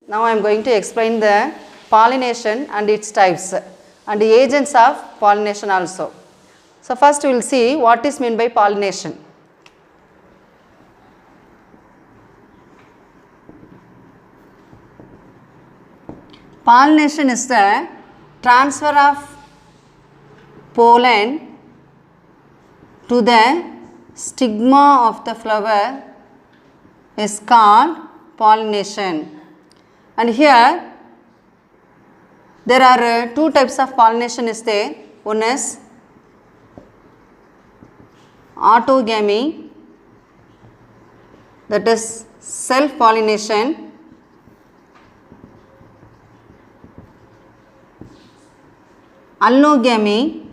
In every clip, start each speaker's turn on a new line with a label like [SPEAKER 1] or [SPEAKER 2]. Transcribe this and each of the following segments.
[SPEAKER 1] Now I am going to explain the pollination and its types and the agents of pollination also. So first we will see what is meant by pollination. Pollination is the transfer of pollen to the stigma of the flower is called pollination. And here there are two types of pollination is there. One is autogamy, that is self pollination, allogamy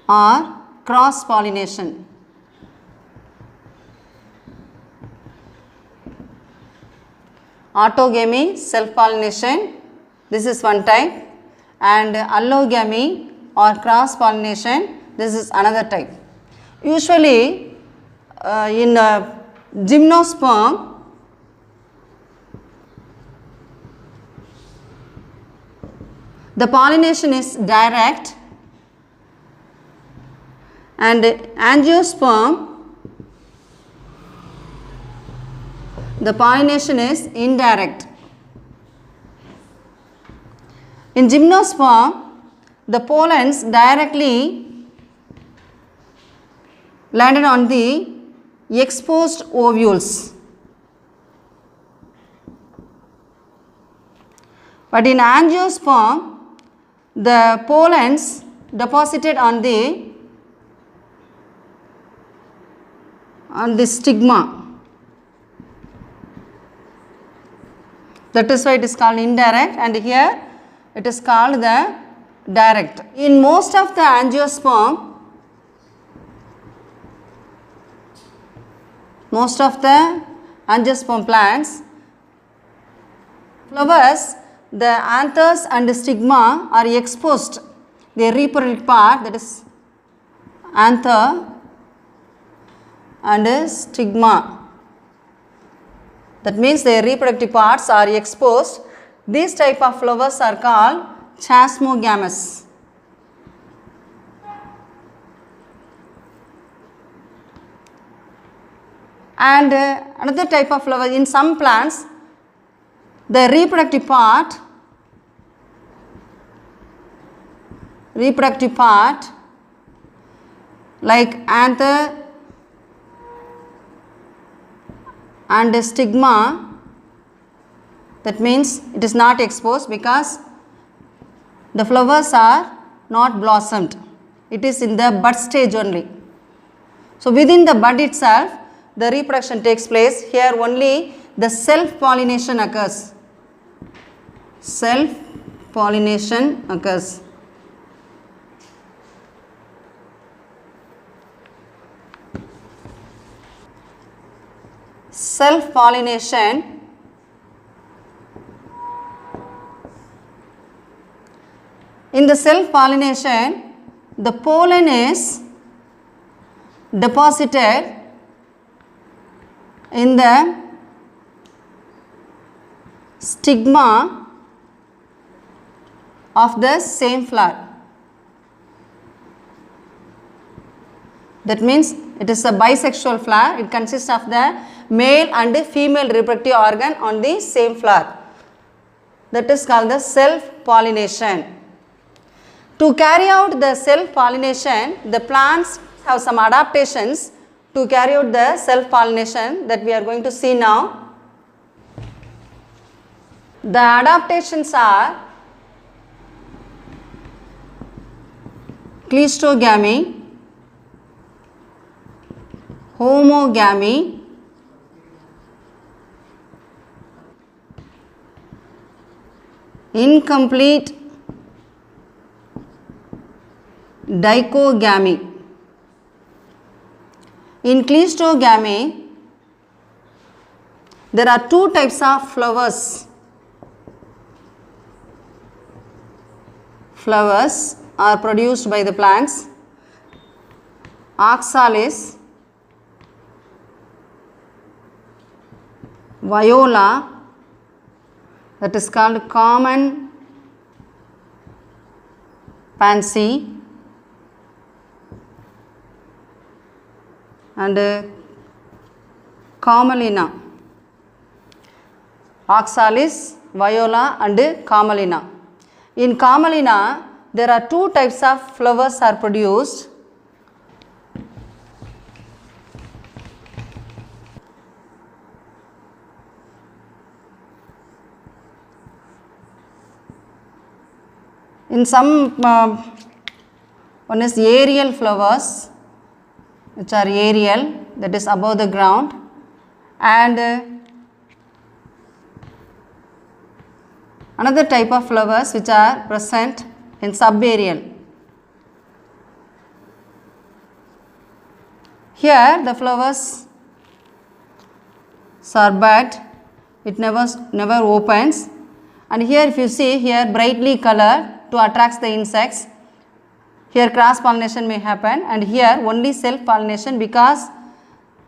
[SPEAKER 1] or cross pollination. Autogamy, self pollination, this is one type, and allogamy or cross pollination, this is another type. Usually in gymnosperm, the pollination is direct, and angiosperm, the pollination is indirect. In gymnosperm, the pollens directly landed on the exposed ovules. But in angiosperm, the pollens deposited on the stigma. That is why it is called indirect, and here it is called the direct. In most of the angiosperm, plants, flowers, the anthers and the stigma are exposed. The reproductive part, that is anther and stigma. That means their reproductive parts are exposed. These type of flowers are called chasmogamous. And another type of flower, in some plants, the reproductive part like anther and the stigma, that means it is not exposed because the flowers are not blossomed. It is in the bud stage only. So within the bud itself, the reproduction takes place. Here only the self pollination occurs. Self pollination occurs. Self pollination in the self pollination, the pollen is deposited in the stigma of the same flower. That means it is a bisexual flower. It consists of the male and female reproductive organ on the same flower. That is called the self-pollination. To carry out the self-pollination, the plants have some adaptations to carry out the self-pollination that we are going to see now. The adaptations are cleistogamy, homogamy, incomplete dichogamy. In cleistogamy, there are two types of flowers. Flowers are produced by the plants. Oxalis viola, that is called common pansy, and camelina, oxalis, viola and camelina. In camelina there are two types of flowers are produced. In some one is aerial flowers, which are aerial, that is above the ground, and another type of flowers which are present in subaerial. Here the flowers are bud, it never opens, and here if you see here brightly colored to attract the insects. Here cross pollination may happen, and here only self pollination because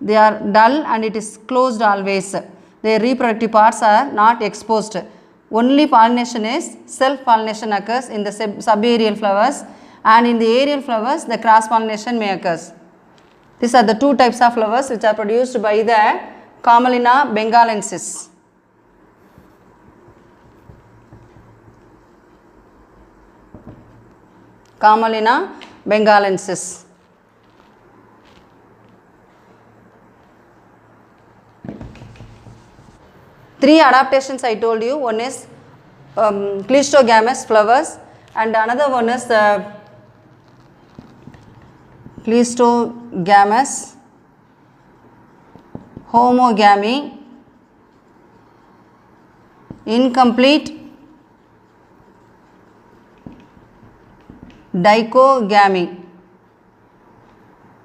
[SPEAKER 1] they are dull and it is closed always. Their reproductive parts are not exposed. Only pollination is self pollination occurs in the subaerial flowers, and in the aerial flowers the cross pollination may occur. These are the two types of flowers which are produced by the Camelina bengalensis. Camelina bengalensis. Three adaptations I told you. One is cleistogamous flowers, and another one is cleistogamous homogamy, incomplete dichogamy.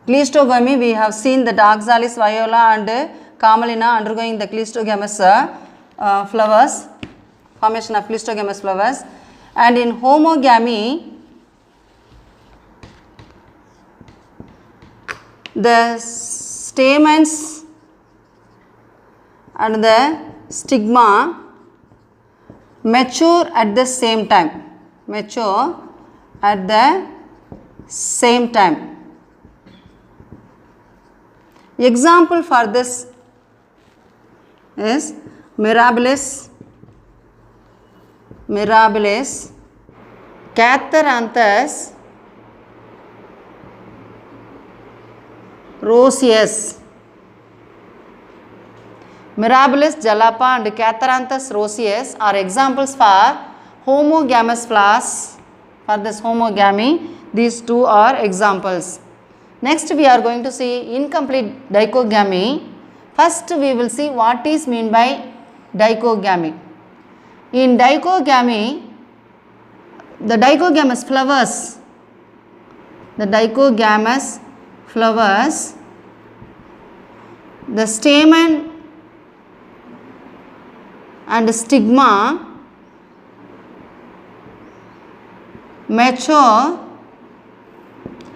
[SPEAKER 1] Cleistogamy, we have seen that oxalis, viola and camelina undergoing the cleistogamous flowers, formation of cleistogamous flowers, and in homogamy the stamens and the stigma mature at the same time, Example for this is mirabilis, Catharanthus roseus. Mirabilis jalapa and Catharanthus roseus are examples for homogamous flowers. For this homogamy, these two are examples. Next we are going to see incomplete dichogamy. First we will see what is meant by dichogamy. In dichogamy, the dichogamous flowers, the stamen and stigma mature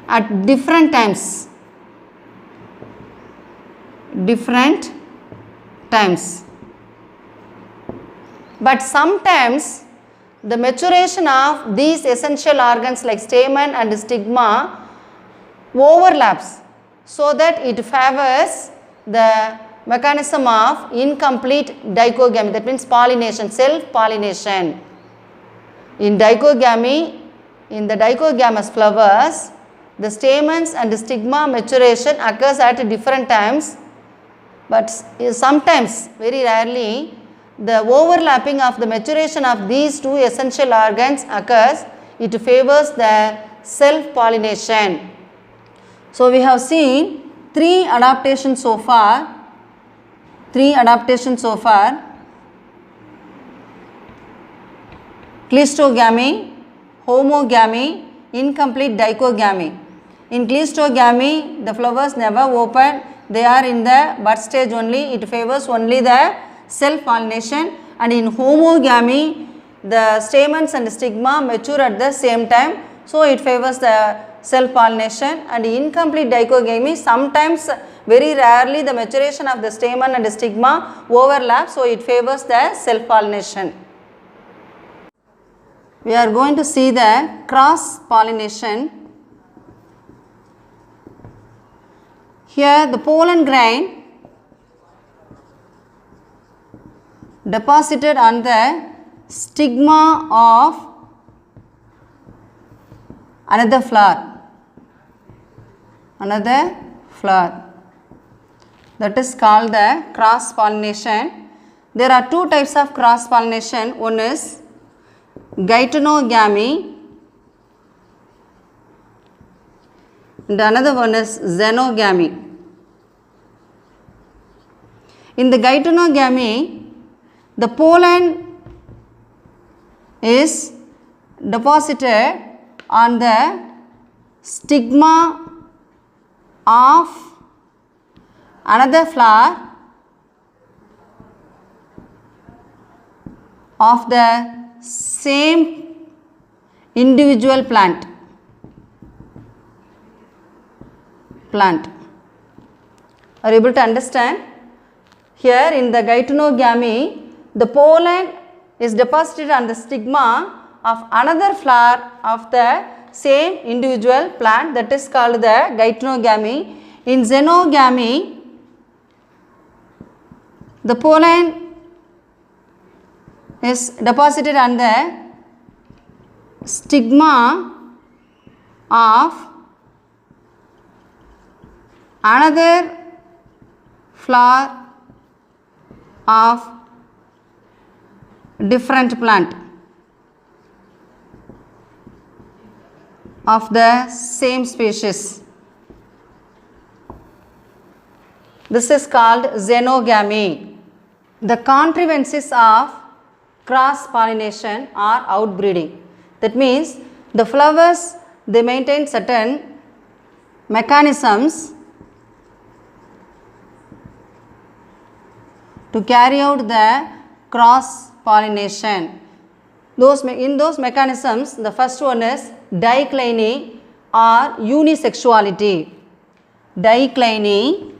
[SPEAKER 1] at different times. But sometimes the maturation of these essential organs like stamen and stigma overlaps, so that it favors the mechanism of incomplete dichogamy, that means pollination, self-pollination. In dichogamy, in the dichogamous flowers, the stamens and the stigma maturation occurs at different times, but sometimes, very rarely, the overlapping of the maturation of these two essential organs occurs. It favors the self-pollination. So we have seen three adaptations so far. Cleistogamy, homogamy, incomplete dichogamy. In cleistogamy, the flowers never open, they are in the bud stage only, it favors only the self-pollination, and in homogamy, the stamens and stigma mature at the same time, so it favors the self-pollination, and incomplete dichogamy, sometimes very rarely the maturation of the stamen and stigma overlap, so it favors the self-pollination. We are going to see the cross-pollination. Here the pollen grain deposited on the stigma of another flower, that is called the cross pollination. There are two types of cross pollination. One is geitonogamy and another one is xenogamy. In the geitonogamy, the pollen is deposited on the stigma of another flower of the same individual plant. Are you able to understand? Here in the geitonogamy, the pollen is deposited on the stigma of another flower of the same individual plant, that is called the geitonogamy. In xenogamy, the pollen is deposited on the stigma of another flower of different plant of the same species. This is called xenogamy. The contrivances of cross pollination are outbreeding. That means the flowers, they maintain certain mechanisms to carry out the cross pollination. In those mechanisms, the first one is dicliny or unisexuality. Dicliny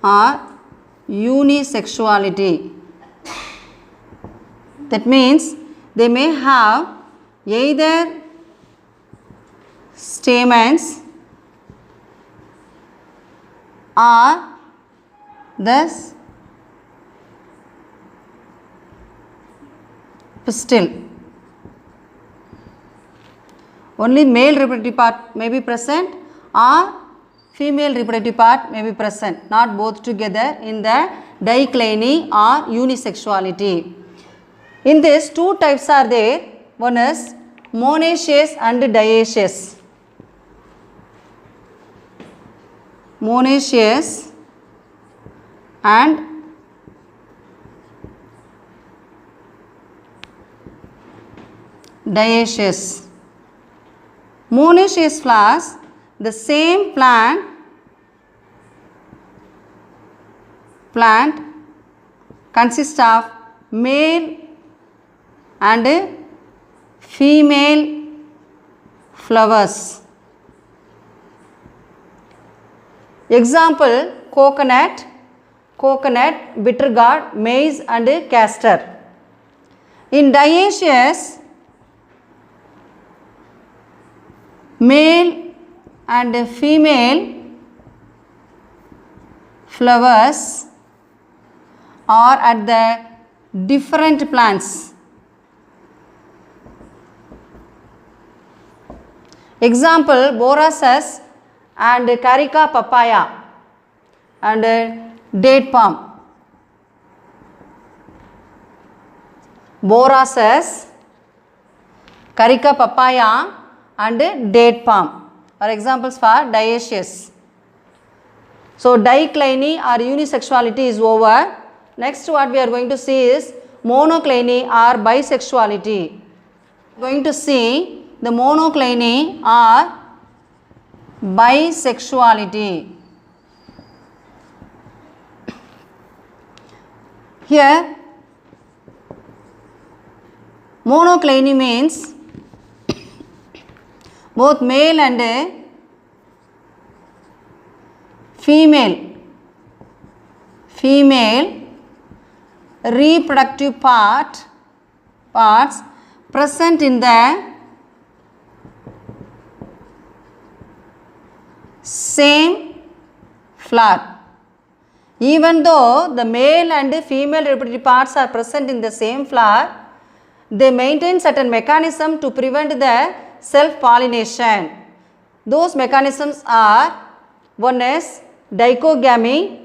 [SPEAKER 1] or unisexuality. That means they may have either stamens or the pistil. Only male reproductive part may be present or female reproductive part may be present, not both together in the dicliny or unisexuality. In this, two types are there. One is monoecious and dioecious. Monoecious and dioecious. Monoecious flowers, the same plant consists of male and female flowers. Example, coconut, bitter gourd, maize and castor. In dioecious, male and female flowers are at the different plants. Example, boraces and carica papaya and date palm. Boraces, carica papaya and date palm are examples for dioecious. So dicliny or unisexuality is over. Next what we are going to see is monocliny or bisexuality. Going to see the monocliny or bisexuality. Here monocliny means both male and female reproductive parts present in the same flower. Even though the male and female reproductive parts are present in the same flower, they maintain certain mechanism to prevent the self-pollination. Those mechanisms are, one is dichogamy,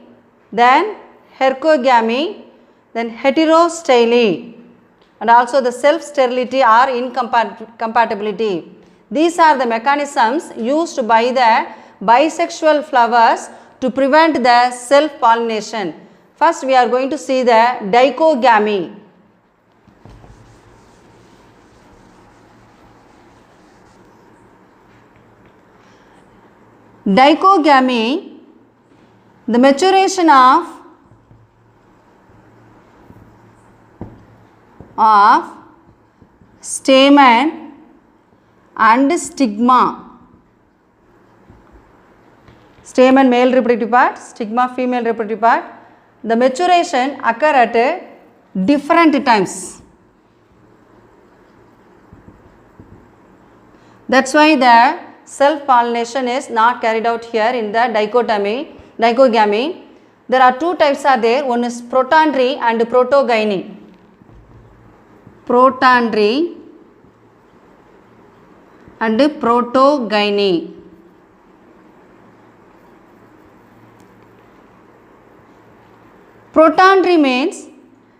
[SPEAKER 1] then hercogamy, then heterostyle, and also the self-sterility or incompatibility. These are the mechanisms used by the bisexual flowers to prevent the self-pollination. First we are going to see the dichogamy. Dichogamy, the maturation of stamen and stigma. Stamen male reproductive part, stigma female reproductive part. The maturation occur at different times. That's why the self-pollination is not carried out here in the dichogamy. There are two types are there. One is protandry and protogyny. Protandry and protogyny. Protandry means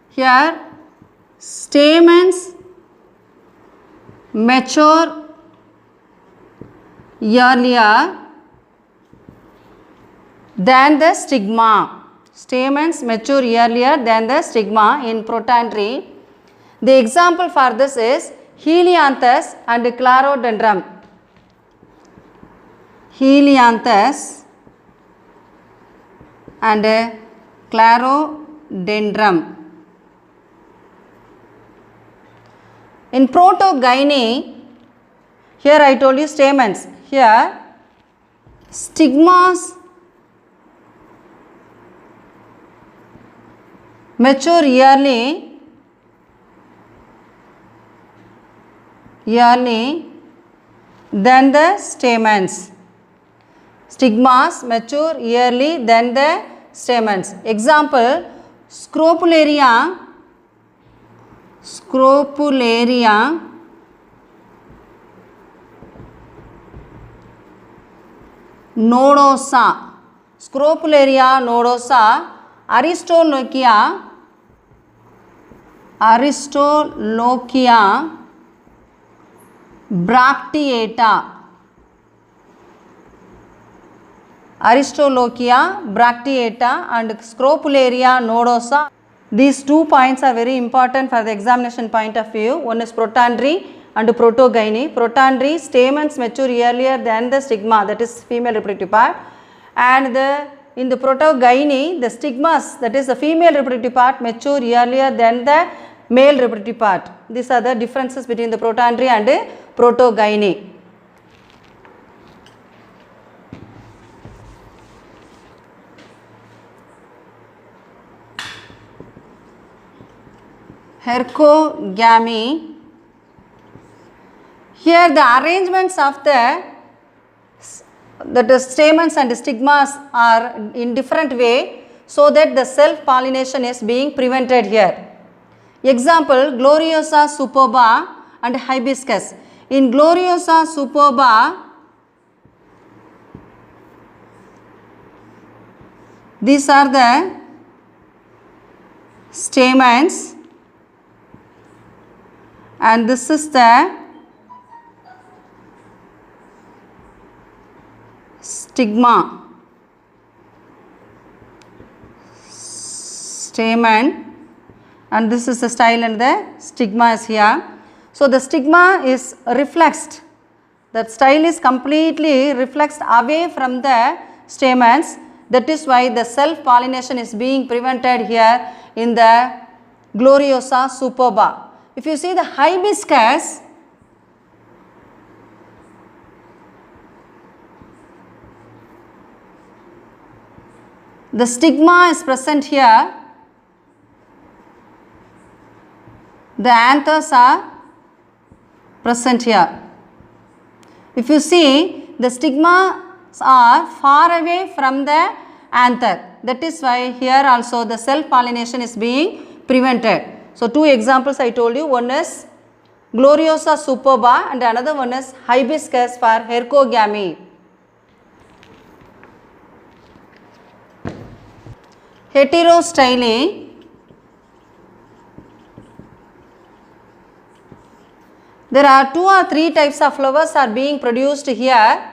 [SPEAKER 1] here stamens mature earlier than the stigma. Stamens mature earlier than the stigma in protandry. The example for this is Helianthus and Clerodendron. Helianthus and Clerodendron. In protogyny, here I told you stamens. Here stigmas mature yearly than the stamens. Stigmas mature yearly than the stamens. Example, Scropularia nodosa, Scropularia nodosa, Aristolochia bracteata. Aristolochia bracteata and Scropularia nodosa. These 2 points are very important for the examination point of view. One is protandry and protogyny. Protandry, stamens mature earlier than the stigma, that is female reproductive part, and in the protogyny the stigmas, that is the female reproductive part, mature earlier than the male reproductive part. These are the differences between the protandry and protogyny. Hercogamy. Here the arrangements of the stamens and stigmas are in different way, so that the self-pollination is being prevented here. Example, Gloriosa superba and hibiscus. In Gloriosa superba, these are the stamens and this is the stigma. Stamen, and this is the style and the stigma is here. So the stigma is reflexed, that style is completely reflexed away from the stamens. That is why the self-pollination is being prevented here in the Gloriosa superba. If you see the hibiscus, The stigma is present here. The anthers are present here. If you see, the stigmas are far away from the anther. That is why here also the self-pollination is being prevented. So, two examples I told you. One is Gloriosa superba and another one is hibiscus for hercogamy. Heterostyle. There are 2 or 3 types of flowers are being produced here.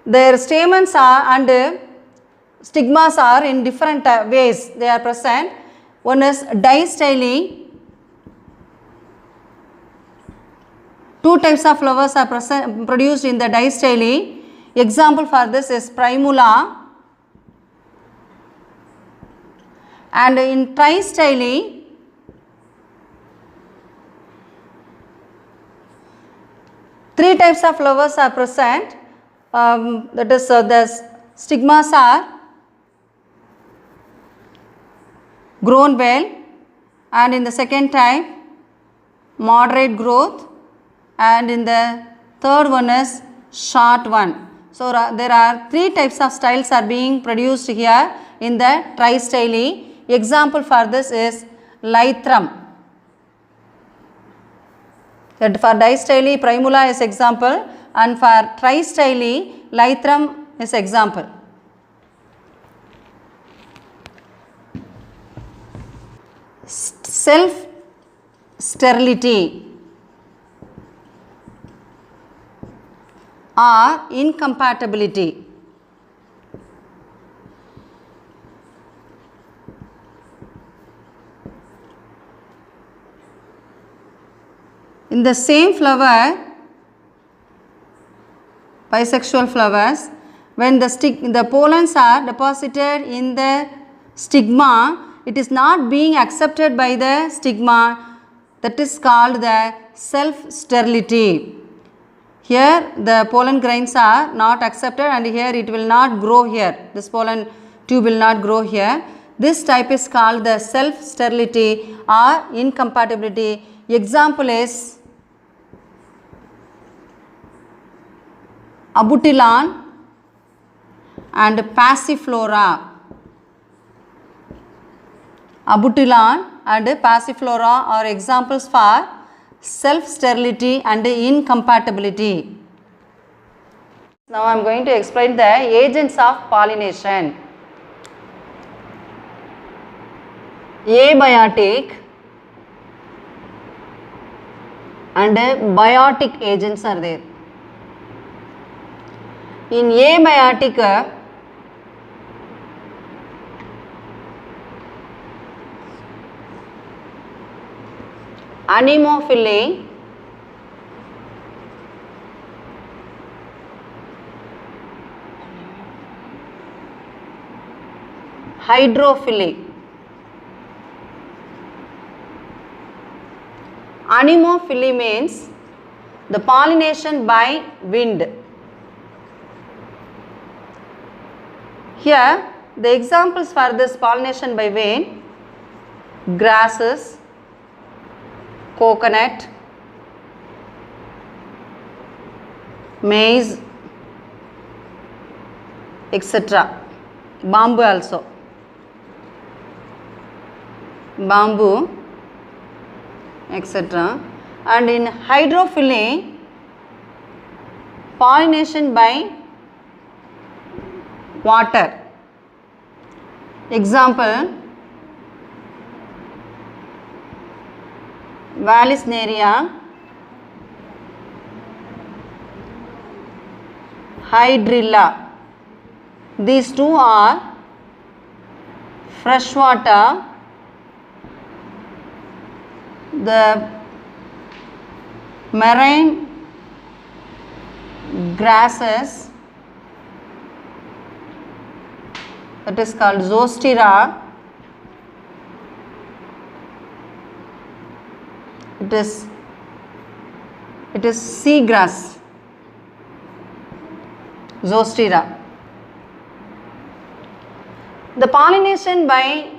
[SPEAKER 1] Their stamens are and stigmas are in different ways they are present. One is distyle. 2 types of flowers are produced in the distyle. Example for this is primula. And in tristyle, three types of flowers are present. That is the stigmas are grown well, and in the second type moderate growth, and in the third one is short one. So, there are 3 types of styles are being produced here in the tristyle. Example for this is lythrum. That for distyle primula is example, and for tristyle lythrum is example. Self sterility or incompatibility. In the same flower, bisexual flowers, when the pollens are deposited in the stigma, it is not being accepted by the stigma. That is called the self-sterility. Here the pollen grains are not accepted and here it will not grow here. This pollen tube will not grow here. This type is called the self-sterility or incompatibility. Example is Abutilon and Passiflora. Abutilon and Passiflora are examples for self-sterility and incompatibility. Now I am going to explain the agents of pollination. Abiotic and biotic agents are there. In abiotic, anemophily, hydrophily. Anemophily means the pollination by wind. Here the examples for this pollination by wind: grasses, coconut, maize, etc. Bamboo also. Bamboo, etc. And in hydrophily, pollination by water. Example, Vallisneria, Hydrilla. These two are freshwater. The marine grasses, that is called Zostera. It is seagrass, Zostera. The pollination by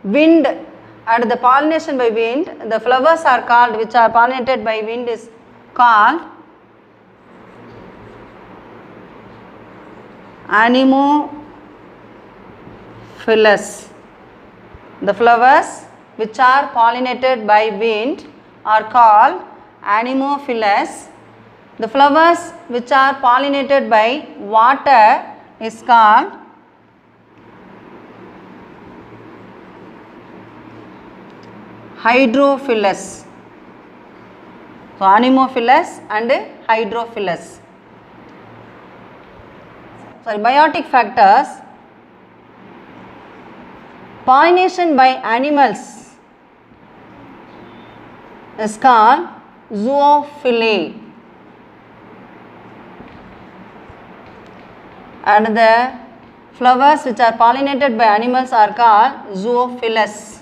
[SPEAKER 1] wind and the pollination by wind, the flowers are called, which are pollinated by wind, is called anemophilous. The flowers which are pollinated by wind are called anemophilous. The flowers which are pollinated by water is called hydrophilous. So, anemophilous and hydrophilous. Sorry, biotic factors. Pollination by animals is called zoophily, and the flowers which are pollinated by animals are called zoophilous.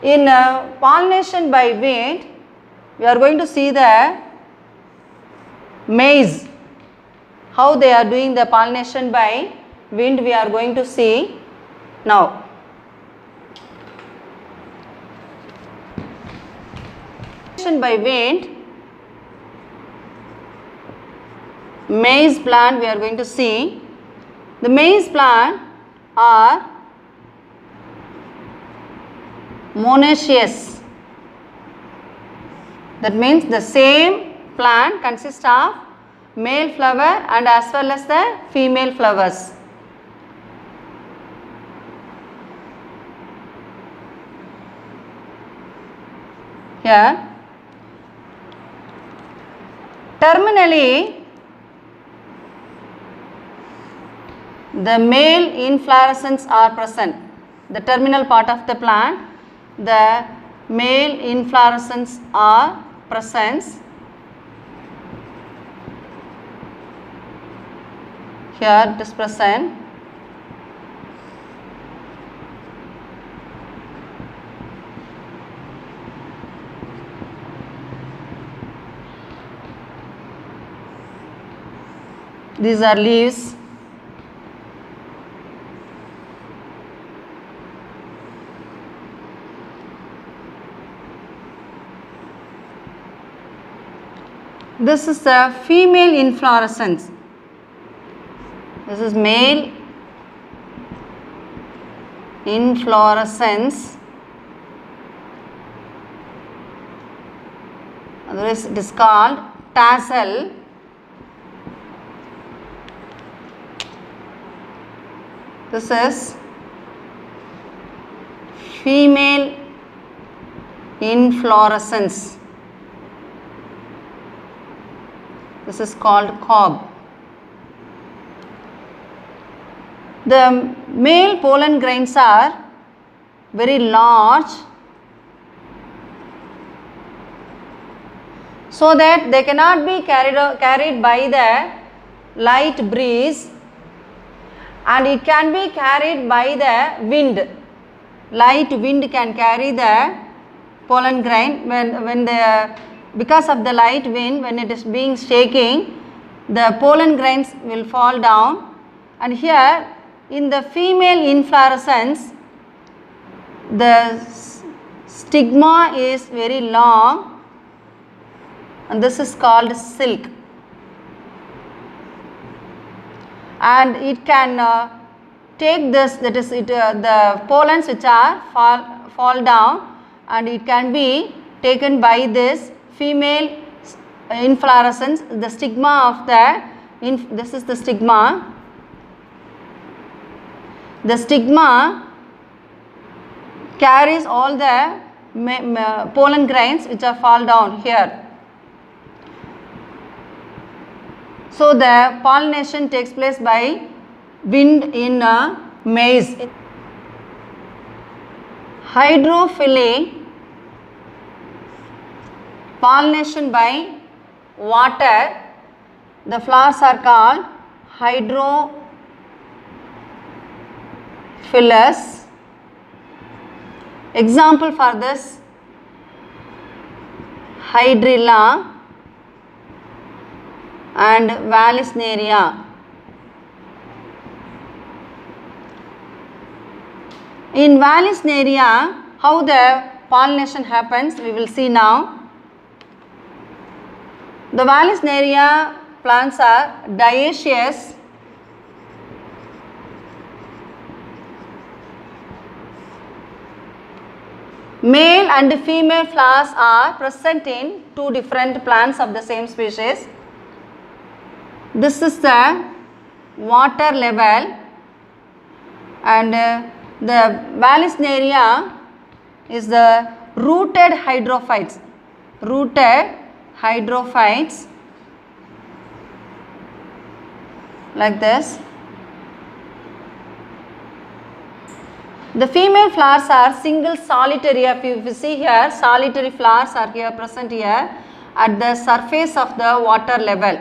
[SPEAKER 1] In pollination by wind, we are going to see the maize, how they are doing the pollination by wind, we are going to see now. Pollination by wind, maize plant we are going to see. The maize plant are monoecious. That means the same plant consists of male flower and as well as the female flowers. Here, terminally the male inflorescence are present. The terminal part of the plant, the male inflorescence are present. Here it is present. These are leaves. This is the female inflorescence. This is male inflorescence. Otherwise it is called tassel. This is female inflorescence. This is called cob. The male pollen grains are very large, so that they cannot be carried by the light breeze, and it can be carried by the wind. Light wind can carry the pollen grain because of the light wind, when it is being shaking, the pollen grains will fall down. And here in the female inflorescence, the stigma is very long, and this is called silk, and it can take this, that is the pollens which are fall down, and it can be taken by this female inflorescence. The stigma of the this is the stigma. The stigma carries all the pollen grains which are fall down here. So the pollination takes place by wind in maize. Hydrophily, pollination by water. The flowers are called hydrophilous. Example for this, hydrilla. and Vallisneria. In Vallisneria, how the pollination happens, we will see now. The Vallisneria plants are dioecious. Male and female flowers are present in two different plants of the same species. This is the water level, and the Vallisneria is the rooted hydrophytes. Rooted hydrophytes like this. The female flowers are single solitary. If you see here, solitary flowers are here present here at the surface of the water level,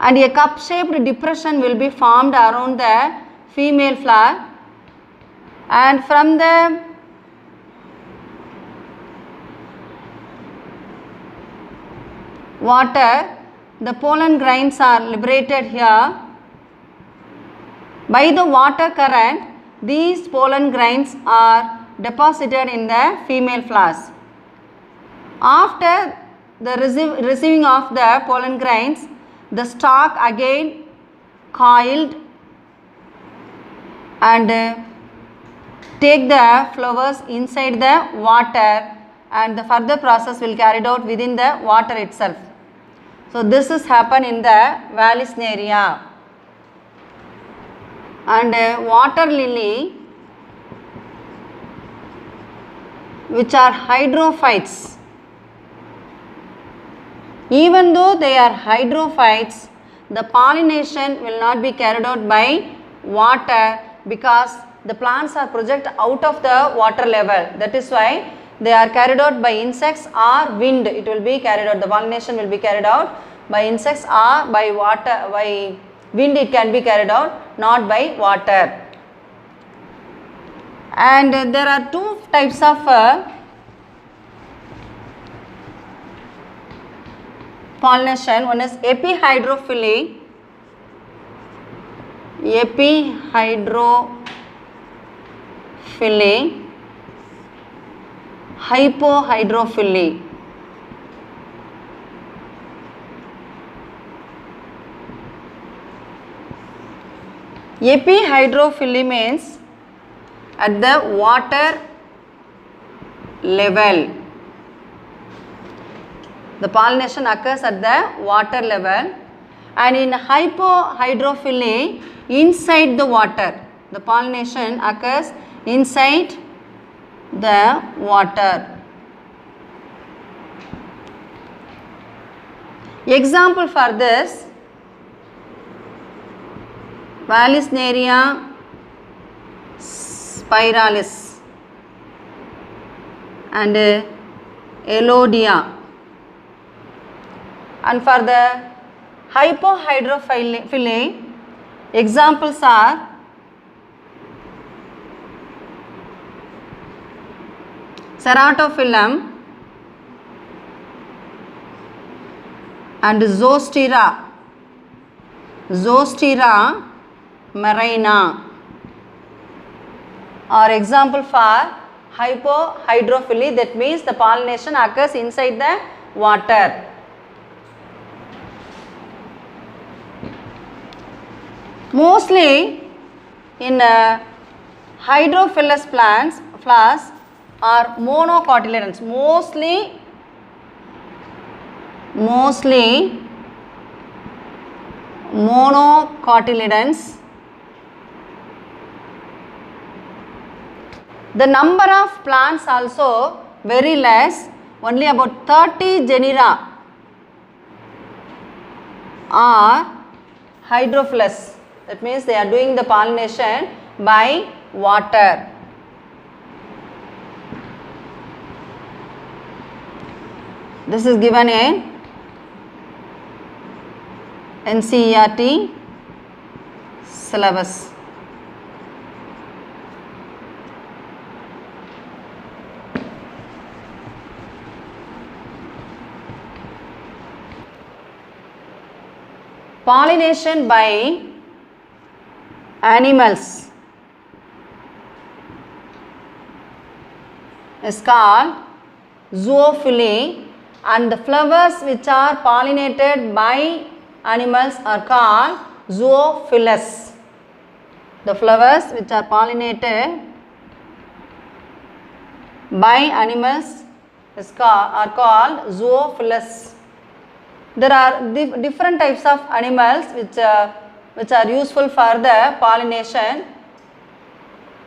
[SPEAKER 1] and a cup shaped depression will be formed around the female flower, and from the water the pollen grains are liberated here. By the water current, these pollen grains are deposited in the female flowers. After the receiving of the pollen grains, the stalk again coiled and take the flowers inside the water, and the further process will carried out within the water itself. So this is happen in the Vallisneria. And water lily, which are hydrophytes. Even though they are hydrophytes, the pollination will not be carried out by water, because the plants are projected out of the water level. That is why they are carried out by insects or wind. It will be carried out, the pollination will be carried out by insects or by water, by wind it can be carried out, not by water. And there are two types of pollination. One is epihydrophily. Epihydrophily, hypohydrophily. Epihydrophily means at the water level. The pollination occurs at the water level, and in hypohydrophily, inside the water. The pollination occurs inside the water. Example for this: Vallisneria spiralis and Elodia. And for the hypohydrophily, examples are Ceratophyllum and Zostera marina are example for hypohydrophily. That means the pollination occurs inside the water. Mostly in hydrophilous plants, flowers are monocotyledons. Mostly monocotyledons. The number of plants also very less. Only about 30 genera are hydrophilous. That means they are doing the pollination by water. This is given in NCERT syllabus. Pollination by animals is called zoophily, and the flowers which are pollinated by animals are called zoophilous. The flowers which are pollinated by animals are called zoophilous. There are different types of animals which are useful for the pollination.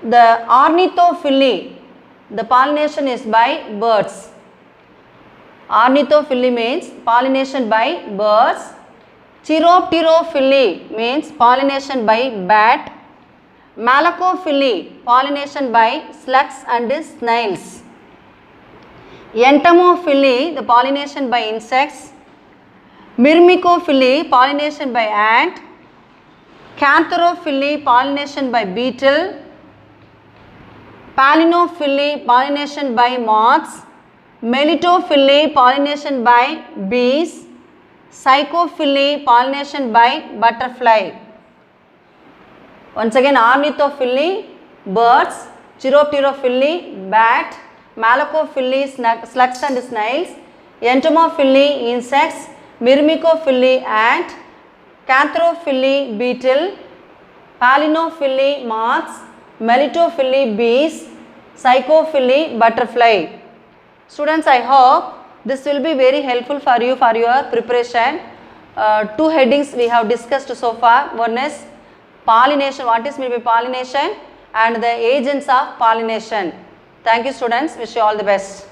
[SPEAKER 1] The ornithophily, the pollination is by birds. Ornithophily means pollination by birds. Chiropterophily means pollination by bat. Malacophily, pollination by slugs and snails. Entomophily, the pollination by insects. Myrmecophily, pollination by ant. Cantherophily, pollination by beetle. Palinophily, pollination by moths. Melitophily, pollination by bees. Psychophily, pollination by butterfly. Once again, ornithophily, birds. Chiropterophily, bat. Malacophily, slugs and snails. Entomophily, insects. Myrmecophily, ant. Cantherophily, beetle. Palinophily, moths. Melitophily, bees. Psychophily, butterfly. Students, I hope this will be very helpful for you for your preparation. Two headings we have discussed so far. One is pollination, what is meant by pollination, and the agents of pollination. Thank you students, wish you all the best.